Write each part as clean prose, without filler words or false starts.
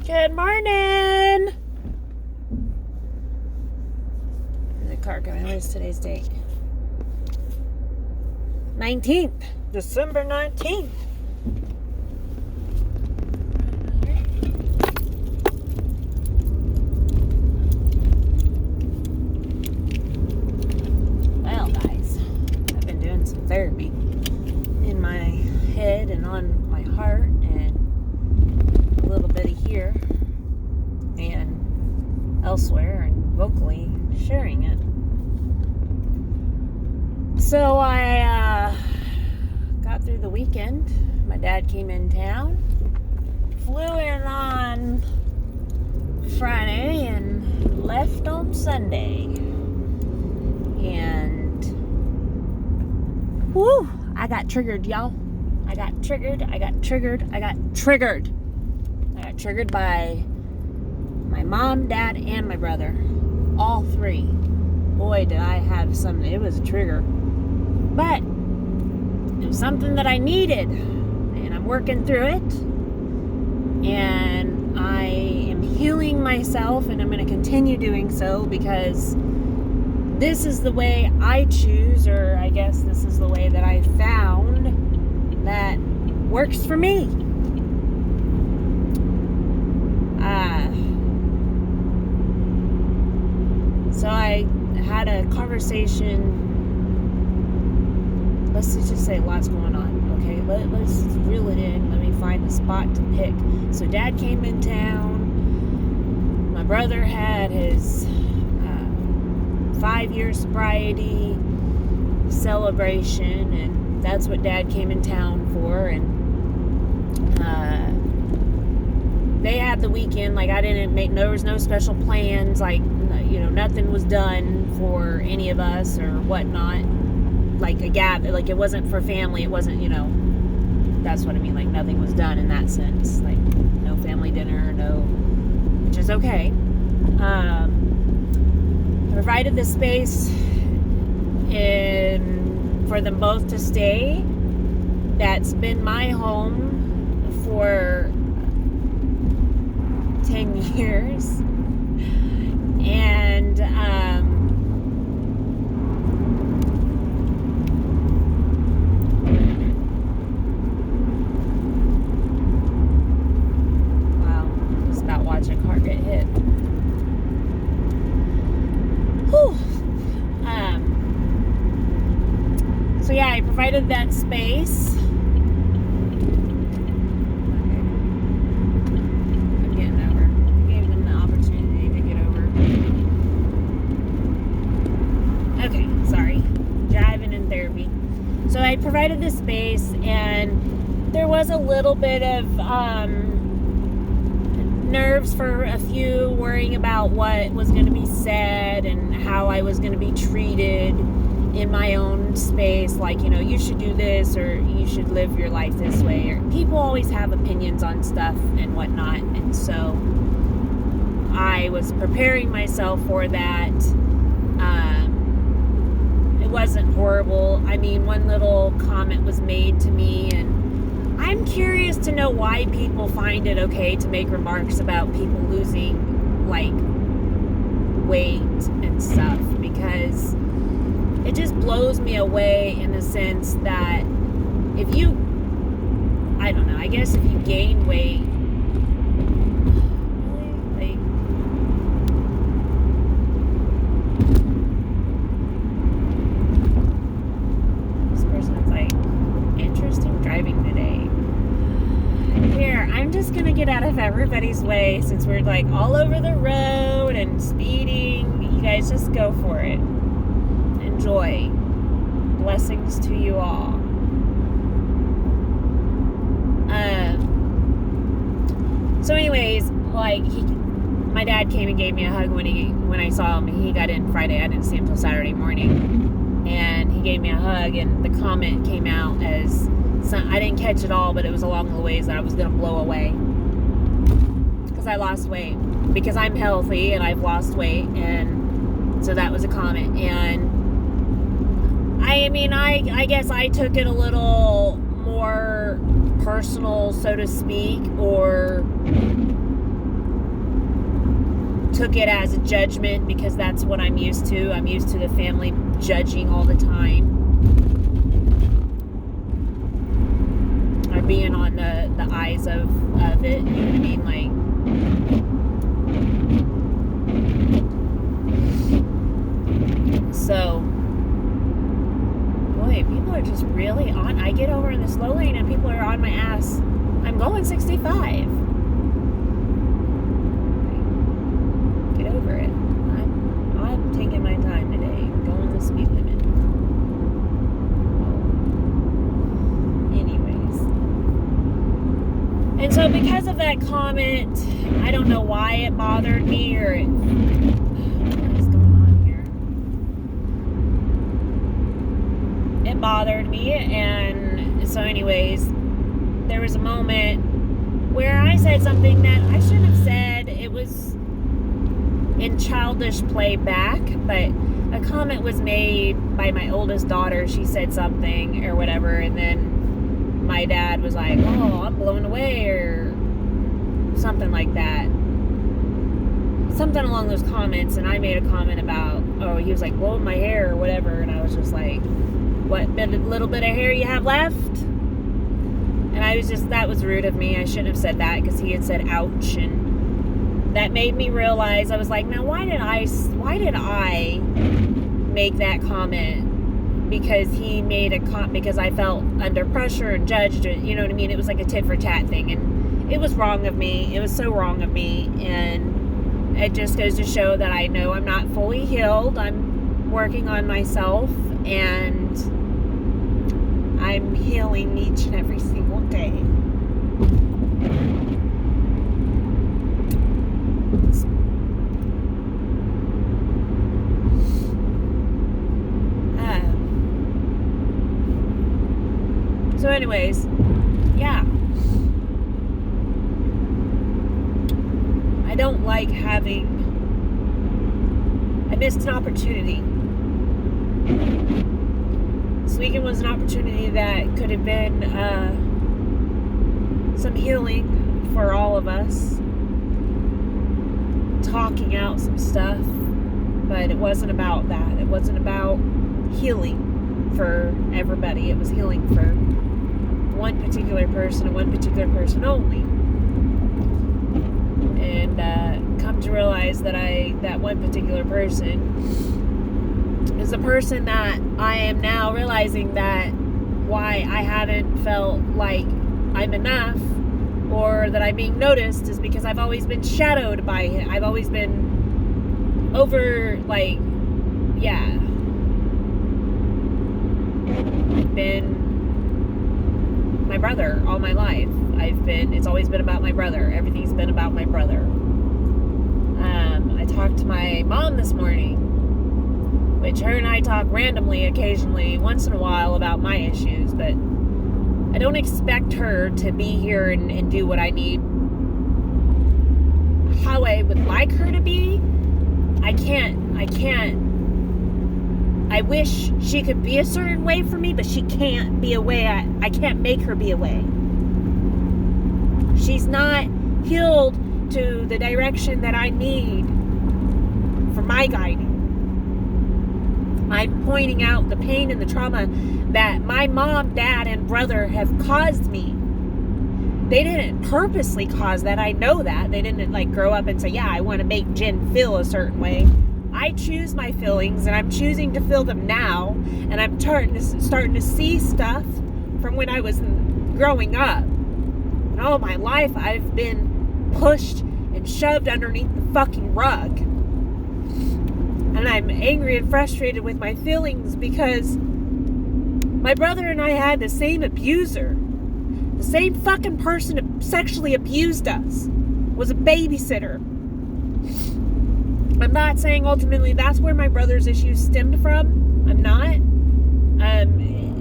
Good morning. The car coming. What is today's date? 19th. December 19th. Well, guys, I've been doing some therapy in my head and on my heart and a little bit of here and elsewhere and vocally sharing it. So I got through the weekend. My dad came in town, flew in on Friday and left on Sunday. And whoo, I got triggered, y'all. I got triggered by my mom, dad, and my brother. All three. Boy, did I have something. It was a trigger. But it was something that I needed. And I'm working through it. And I am healing myself. And I'm going to continue doing so because this is the way I choose. Or I guess this is the way that I found that works for me. So I had a conversation. Let's just say lots going on. Okay, let's reel it in. Let me find the spot to pick. So Dad came in town. My brother had his 5-year sobriety celebration, and that's what Dad came in town for. And they had the weekend. Like, there was no special plans. Like, nothing was done for any of us or whatnot. Like a gather, like it wasn't for family. It wasn't, that's what I mean. Like nothing was done in that sense. Like no family dinner, which is okay. I provided the space for them both to stay. That's been my home for 10 years. And wow, just about watch a car get hit. Whew. So yeah, I provided that space. So I provided the space, and there was a little bit of nerves for a few, worrying about what was going to be said and how I was going to be treated in my own space. Like, you should do this, or you should live your life this way. Or people always have opinions on stuff and whatnot. And so I was preparing myself for that. Wasn't horrible. I mean, one little comment was made to me, and I'm curious to know why people find it okay to make remarks about people losing like weight and stuff, because it just blows me away in the sense that if you gain weight, gonna get out of everybody's way since we're like all over the road and speeding. You guys just go for it. Enjoy. Blessings to you all. So anyways, like my dad came and gave me a hug when I saw him. He got in Friday. I didn't see him till Saturday morning, and he gave me a hug, and the comment came out as I didn't catch it all, but it was along the ways that I was going to blow away because I lost weight, because I'm healthy and I've lost weight. And so that was a comment. And I guess I took it a little more personal, so to speak, or took it as a judgment because that's what I'm used to. I'm used to the family judging all the time. Or being on the eyes of it. You know what I mean? Like, so, boy, people are just really on. I get over in the slow lane and people are on my ass. I'm going 65. Get over it. I'm taking my time today. Going the speed limit. Anyways. And so because of that comment, I don't know why it bothered me or what is going on here? It bothered me, and so anyways, there was a moment where I said something that I shouldn't have said. It was in childish playback, but a comment was made by my oldest daughter. She said something or whatever, and then my dad was like, oh, I'm blown away, or something like that. Something along those comments, and I made a comment about, oh, he was like, blowing my hair or whatever, and I was just like, what little bit of hair you have left? And I was just, that was rude of me. I shouldn't have said that because he had said ouch, and that made me realize, I was like, now why did I make that comment? Because he made a comment, because I felt under pressure and judged, you know what I mean? It was like a tit for tat thing, and it was wrong of me. It was so wrong of me, and it just goes to show that I know I'm not fully healed. I'm working on myself, and I'm healing each and every single day. So anyways, yeah. I don't like having... I missed an opportunity. This weekend was an opportunity that could have been some healing for all of us. Talking out some stuff. But it wasn't about that. It wasn't about healing for everybody. It was healing for one particular person and one particular person only. And come to realize that that one particular person is a person that I am now realizing that why I haven't felt like I'm enough or that I'm being noticed is because I've always been shadowed by him. I've always been over, like, yeah. I've been my brother all my life. It's always been about my brother. Everything's been about my brother. I talked to my mom this morning, which her and I talk randomly, occasionally, once in a while about my issues, but I don't expect her to be here and do what I need how I would like her to be. I can't. I wish she could be a certain way for me, but she can't be a way. I can't make her be a way. She's not healed to the direction that I need for my guiding. I'm pointing out the pain and the trauma that my mom, dad, and brother have caused me. They didn't purposely cause that. I know that. They didn't like grow up and say, yeah, I want to make Jen feel a certain way. I choose my feelings, and I'm choosing to feel them now, and I'm starting to see stuff from when I was growing up. And all my life, I've been pushed and shoved underneath the fucking rug. And I'm angry and frustrated with my feelings because my brother and I had the same abuser. The same fucking person who sexually abused us was a babysitter. I'm not saying ultimately that's where my brother's issues stemmed from. I'm not.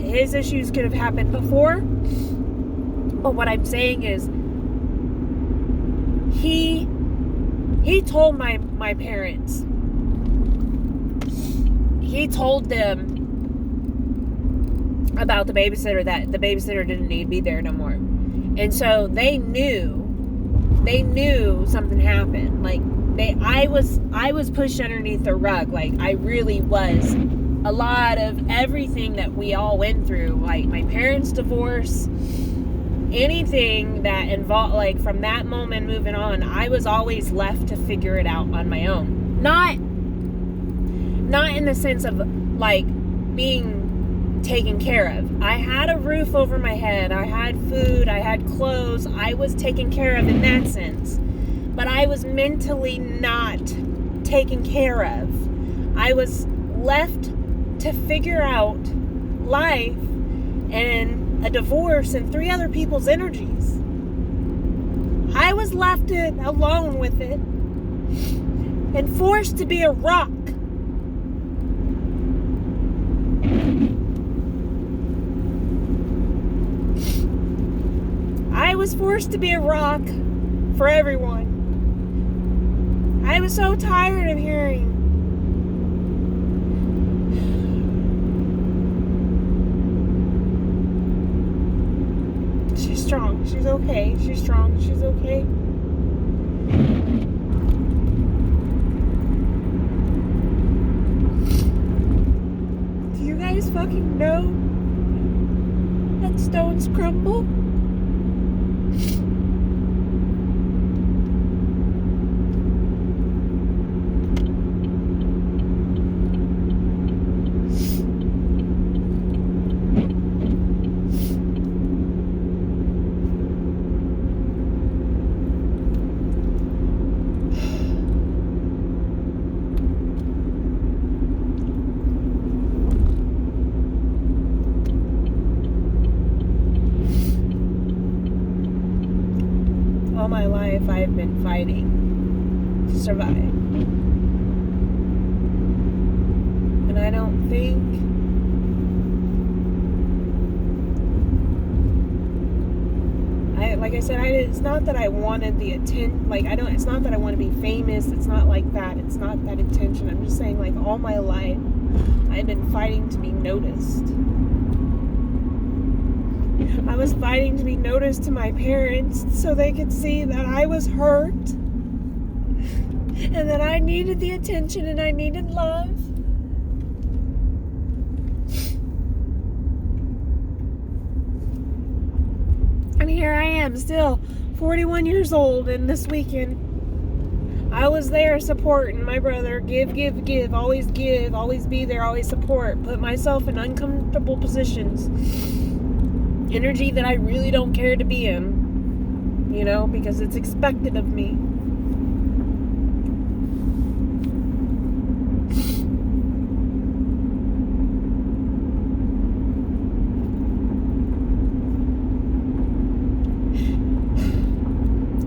His issues could have happened before. But what I'm saying is he told my parents. He told them about the babysitter, that the babysitter didn't need to be there no more. And so they knew something happened. Like, I was pushed underneath the rug. Like, I really was. A lot of everything that we all went through, like my parents' divorce, anything that involved, like, from that moment moving on, I was always left to figure it out on my own. Not in the sense of, like, being taken care of. I had a roof over my head. I had food. I had clothes. I was taken care of in that sense. But I was mentally not taken care of. I was left to figure out life and a divorce and 3 other people's energies. I was left alone with it and forced to be a rock. I was forced to be a rock for everyone. I was so tired of hearing she's strong, she's okay, she's strong, she's okay. Do you guys fucking know that stones crumble? All my life I've been fighting to survive. And I don't think like I said, it's not that I wanted the attention, like it's not that I want to be famous, it's not like that, it's not that intention. I'm just saying, like, all my life I've been fighting to be noticed. I was fighting to be noticed to my parents so they could see that I was hurt and that I needed the attention and I needed love. And here I am, still 41 years old, and this weekend I was there supporting my brother. Give, always be there, always support. Put myself in uncomfortable positions. Energy that I really don't care to be in, because it's expected of me.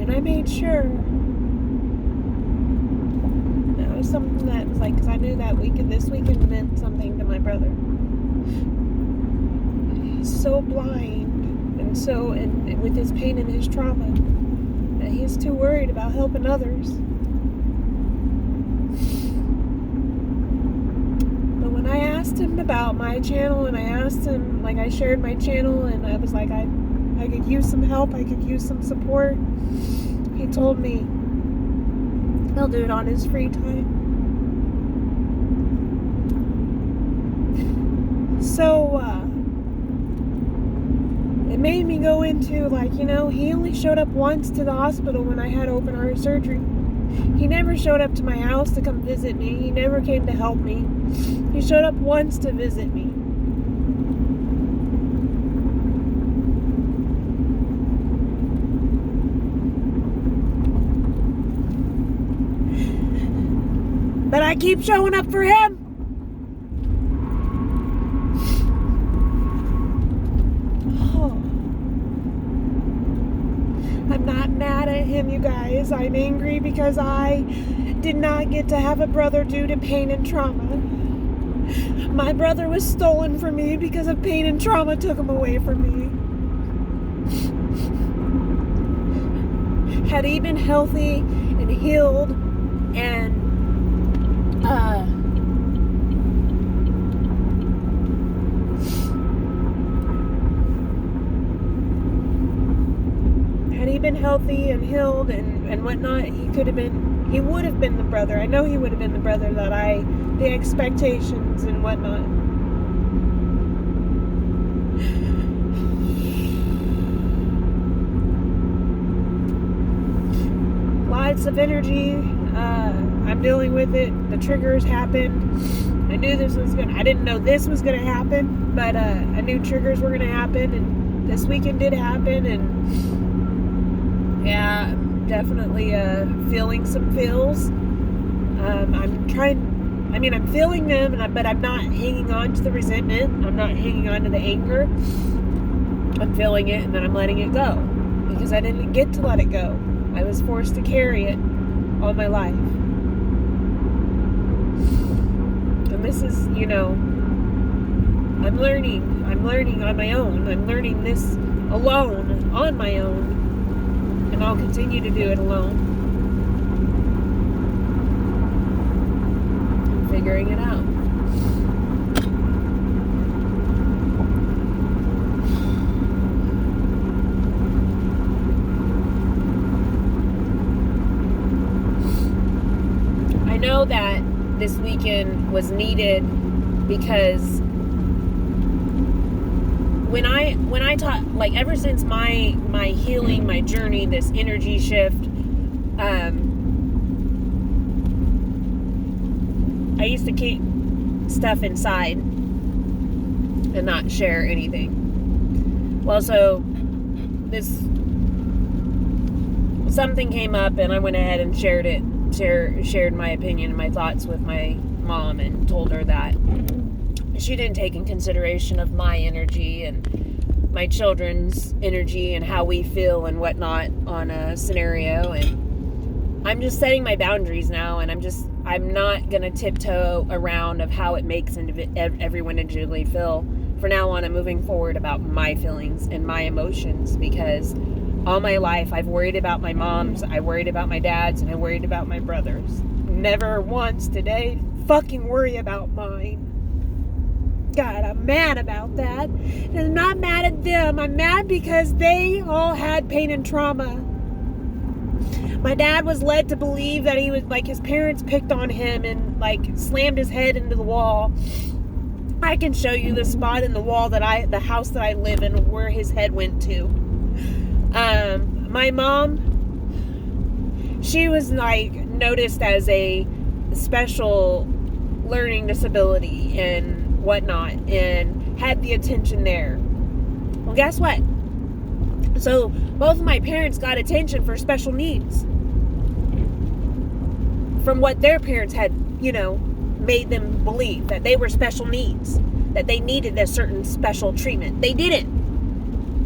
And I made sure that was something that was like, because I knew that this weekend meant something to my brother. So blind and with his pain and his trauma that he's too worried about helping others. But when I asked him about my channel, and I asked him, like, I shared my channel, and I was like, I could use some help, I could use some support, he told me he'll do it on his free time. So it made me go into, like, he only showed up once to the hospital when I had open heart surgery. He never showed up to my house to come visit me. He never came to help me. He showed up once to visit me. But I keep showing up for him. I'm not mad at him, you guys. I'm angry because I did not get to have a brother due to pain and trauma. My brother was stolen from me because of pain and trauma took him away from me. Had he been healthy and healed and been healthy and healed and whatnot, he could have been He would have been the brother. I know he would have been the brother that the expectations and whatnot. Lots of energy. I'm dealing with it. The triggers happened. I knew I didn't know this was gonna happen, but I knew triggers were gonna happen, and this weekend did happen, and yeah, I'm definitely feeling some feels. I'm feeling them, but I'm not hanging on to the resentment. I'm not hanging on to the anger. I'm feeling it, and then I'm letting it go, because I didn't get to let it go. I was forced to carry it all my life. And this is, I'm learning on my own. I'm learning this alone, on my own. And I'll continue to do it alone. I'm figuring it out. I know that this weekend was needed because when I taught, like, ever since my healing, my journey, this energy shift, I used to keep stuff inside and not share anything. Well, so something came up, and I went ahead and shared my opinion and my thoughts with my mom, and told her that she didn't take in consideration of my energy and my children's energy and how we feel and whatnot on a scenario. And I'm just setting my boundaries now, and I'm not gonna tiptoe around of how it makes everyone individually feel. For now on, I'm moving forward about my feelings and my emotions, because all my life I've worried about my mom's, I worried about my dad's, and I worried about my brother's. Never once did I fucking worry about mine. God, I'm mad about that. And I'm not mad at them. I'm mad because they all had pain and trauma. My dad was led to believe that he was, like, his parents picked on him and, like, slammed his head into the wall. I can show you the spot in the wall the house that I live in, where his head went to. My mom, she was, like, noticed as a special learning disability and whatnot, and had the attention there. Well, guess what? So both of my parents got attention for special needs from what their parents had, made them believe, that they were special needs, that they needed a certain special treatment. They didn't.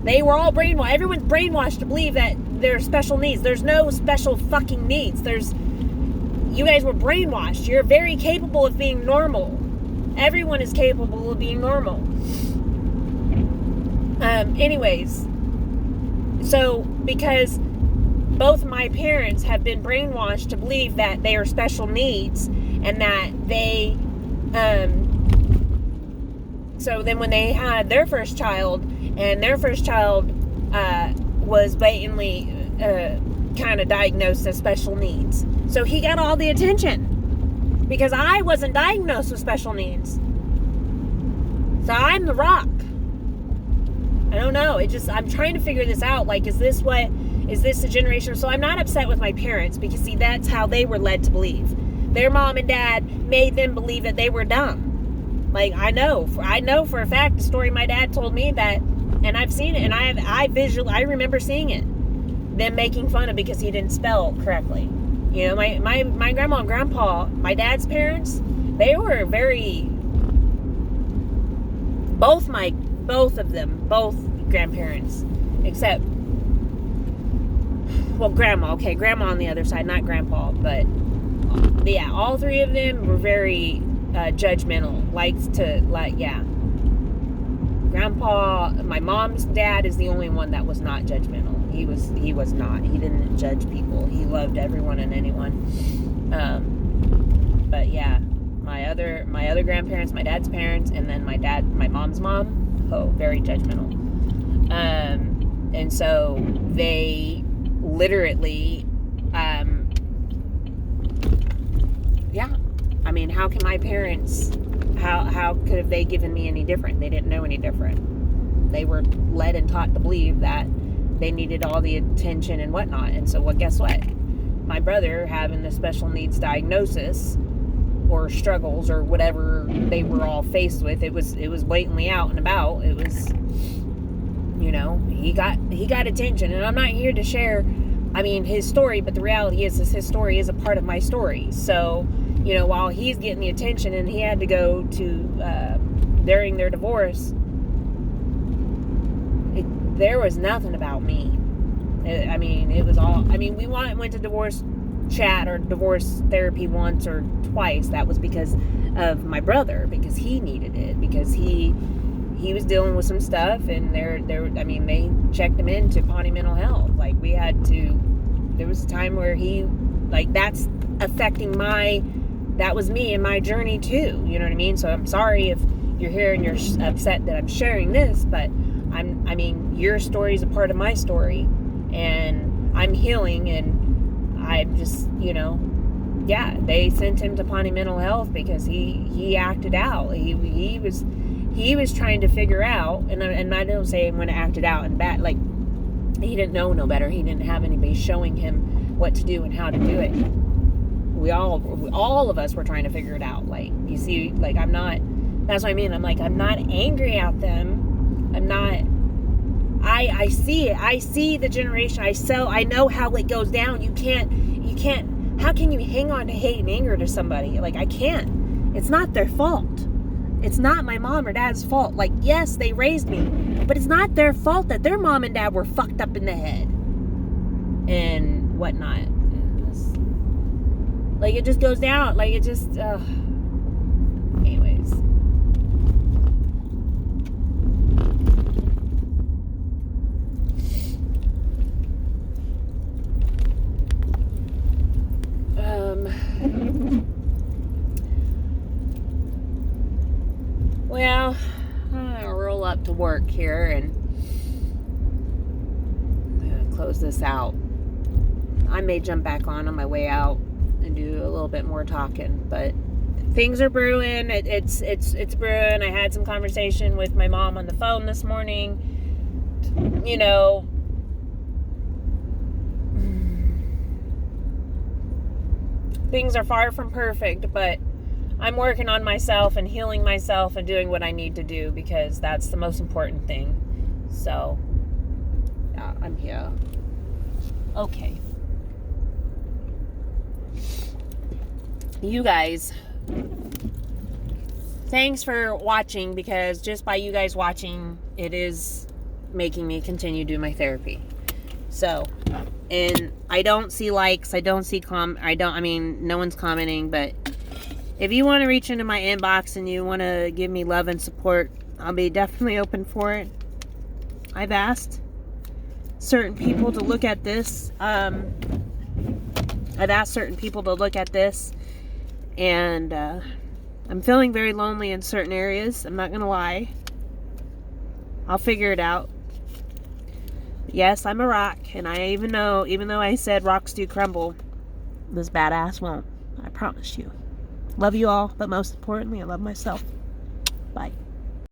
They were all brainwashed. Everyone's brainwashed to believe that they're special needs. There's no special fucking needs. You guys were brainwashed. You're very capable of being normal. Everyone is capable of being normal. Anyways, so because both my parents have been brainwashed to believe that they are special needs, and that they, so then when they had their first child, and their first child was blatantly kind of diagnosed as special needs, so he got all the attention. Because I wasn't diagnosed with special needs. So I'm the rock. I don't know. I'm trying to figure this out. Like, is this a generation? So I'm not upset with my parents, because, see, that's how they were led to believe. Their mom and dad made them believe that they were dumb. Like, I know for a fact the story my dad told me, that, and I've seen it, and I remember seeing it. Them making fun of because he didn't spell correctly. My grandma and grandpa, my dad's parents, they were very, both grandparents, except, well, grandma on the other side, not grandpa, but yeah, all three of them were very judgmental, Grandpa, my mom's dad, is the only one that was not judgmental. He was not. He didn't judge people. He loved everyone and anyone. But yeah, my other grandparents, my dad's parents, and then my mom's mom, very judgmental. And so they literally mean, how can my parents, how could have they given me any different? They didn't know any different. They were led and taught to believe that they needed all the attention and whatnot. And so guess what? My brother having the special needs diagnosis or struggles or whatever they were all faced with, it was blatantly out and about. It was, you know, he got attention. And I'm not here to share, I mean, his story, but the reality is his story is a part of my story. So, you know, while he's getting the attention and he had to go to, during their divorce, there was nothing about me. I mean, it was all, I mean, we went to divorce chat or divorce therapy once or twice. That was because of my brother, because he needed it, because he was dealing with some stuff, and they checked him into Pawnee Mental Health. Like, there was a time where that's affecting that was me and my journey too, you know what I mean? So I'm sorry if you're here and you're upset that I'm sharing this, but your story is a part of my story, and I'm healing, and I'm just, you know, yeah, they sent him to Pawnee Mental Health because he acted out. He was trying to figure out, and I don't say when it acted out and bad, like, he didn't know no better. He didn't have anybody showing him what to do and how to do it. All of us were trying to figure it out. Like, you see, like, that's what I mean. I'm like, I'm not angry at them. I'm not, I see it. I see the generation. I know how it goes down. You can't, how can you hang on to hate and anger to somebody? Like, I can't. It's not their fault. It's not my mom or dad's fault. Like, yes, they raised me, but it's not their fault that their mom and dad were fucked up in the head and whatnot. Like, it just goes down. Like, it just, anyways. Well, I'll roll up to work here, and I'm going to close this out. I may jump back on my way out and do a little bit more talking, but things are brewing. It's brewing. I had some conversation with my mom on the phone this morning. You know, things are far from perfect, but I'm working on myself and healing myself and doing what I need to do, because that's the most important thing. So, yeah, I'm here. Okay. You guys, thanks for watching, because just by you guys watching, it is making me continue to do my therapy. So, and I don't see likes, I don't see no one's commenting, but if you want to reach into my inbox and you want to give me love and support, I'll be definitely open for it. I've asked certain people to look at this. And I'm feeling very lonely in certain areas. I'm not going to lie. I'll figure it out. Yes, I'm a rock, and even though I said rocks do crumble, this badass won't. I promise you. Love you all, but most importantly, I love myself. Bye.